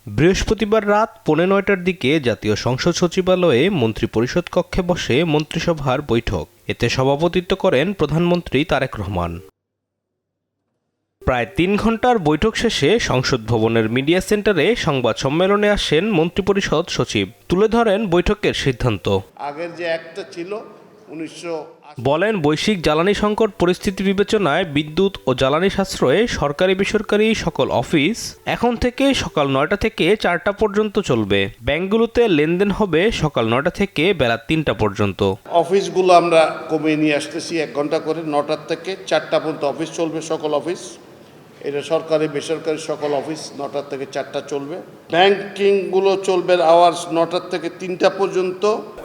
বৃহস্পতিবার রাত 9:15টার দিকে জাতীয় সংসদ সচিবালয়ে মন্ত্রিপরিষদ কক্ষে বসে মন্ত্রিসভার বৈঠক। এতে সভাপতিত্ব করেন প্রধানমন্ত্রী তারেক রহমান। প্রায় 3 ঘণ্টার বৈঠক শেষে সংসদ ভবনের মিডিয়া সেন্টারে সংবাদ সম্মেলনে আসেন মন্ত্রিপরিষদ সচিব। তুলে ধরেন বৈঠকের সিদ্ধান্ত। আগের যে একটা ছিল বলেন, বৈশ্বিক জ্বালানি সংকট পরিস্থিতি বিবেচনায় বিদ্যুৎ ও জ্বালানি সাশ্রয়ে সরকারি বেসরকারি সকল অফিস এখন থেকে সকাল 9টা থেকে 4টা পর্যন্ত চলবে। ব্যাংকগুলোতে লেনদেন হবে সকাল 9টা থেকে বেলা 3টা পর্যন্ত। অফিসগুলো আমরা কমিয়ে নিয়ে আসতেছি 1 ঘন্টা করে, 9টার থেকে 4টা পর্যন্ত অফিস চলবে, সকল অফিস। এটা সরকারি বেসরকারি সকল অফিস 9টার থেকে 4টা চলবে। ব্যাংকিংগুলো চলবে আওয়ার্স 9টার থেকে 3টা পর্যন্ত।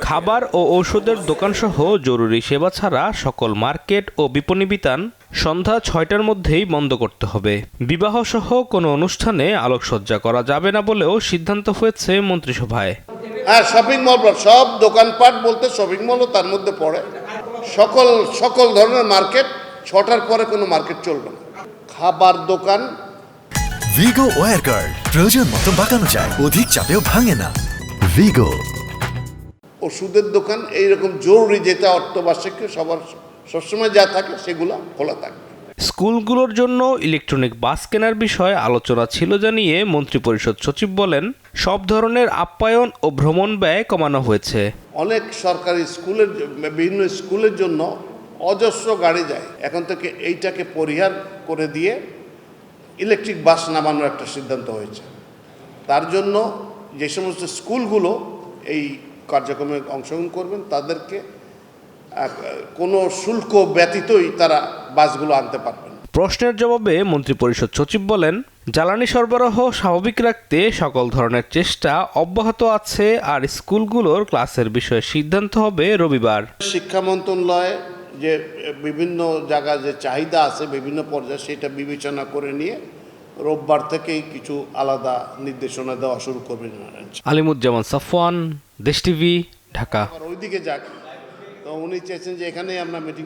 খাবার ও ঔষধের দোকানসহ জরুরি সেবা ছাড়া সকল মার্কেট ও বিপণী বিতান সন্ধ্যা 6টার মধ্যেই বন্ধ করতে হবে। বিবাহসহ কোনো অনুষ্ঠানে আলোকসজ্জা করা যাবে না বলেও সিদ্ধান্ত হয়েছে মন্ত্রিসভায়। হ্যাঁ, শপিং মল, সব দোকানপাট বলতে শপিং মলও তার মধ্যে পড়ে। সকল ধরনের মার্কেট 6টার পরে কোনো মার্কেট চলবে না। খাবার দোকান। ভিগো ওয়্যার গার্ড প্রয়োজন মতো বাঁকানো যায়, অধিক চাপেও ভাঙে না। ভিগো। ওষুধের দোকান, এইরকম জরুরি যেটা অত্যাবশ্যক সবার সবসময় যা থাকে সেগুলো খোলা থাকবে। স্কুলগুলোর জন্য ইলেকট্রনিক বাস কেনার বিষয়ে আলোচনা ছিল জানিয়ে মন্ত্রিপরিষদ সচিব বলেন, সব ধরনের আপ্যায়ন ও ভ্রমণ ব্যয় কমানো হয়েছে। অনেক সরকারি স্কুলের বিভিন্ন স্কুলের জন্য অজস্র গাড়ি যায়, এখন থেকে এইটাকে পরিহার করে দিয়ে ইলেকট্রিক বাস নামানোর একটা সিদ্ধান্ত হয়েছে। তার জন্য যে সমস্ত স্কুলগুলো এই কার্যক্রমে অংশগ্রহণ করবেন তাদেরকে কোনো শুল্ক ব্যতীতই তারা বাসগুলো আনতে পারবেন। প্রশ্নের জবাবে মন্ত্রিপরিষদ সচিব বলেন, জ্বালানি সরবরাহ স্বাভাবিক রাখতে সকল ধরনের চেষ্টা অব্যাহত আছে, আর স্কুলগুলোর ক্লাসের বিষয়ে সিদ্ধান্ত হবে রবিবার। শিক্ষা মন্ত্রণালয়ে যে বিভিন্ন জায়গায় যে চাহিদা আছে বিভিন্ন পর্যায়ে, সেটা বিবেচনা করে নিয়ে রোববার থেকেই কিছু আলাদা নির্দেশনা দেওয়া শুরু করবেন। আলিমুজ্জামান সাফওয়ান, দেশ টিভি, ঢাকা। ওইদিকে যাক, তো উনি চেয়েছেন যে এখানেই আমরা মিটিং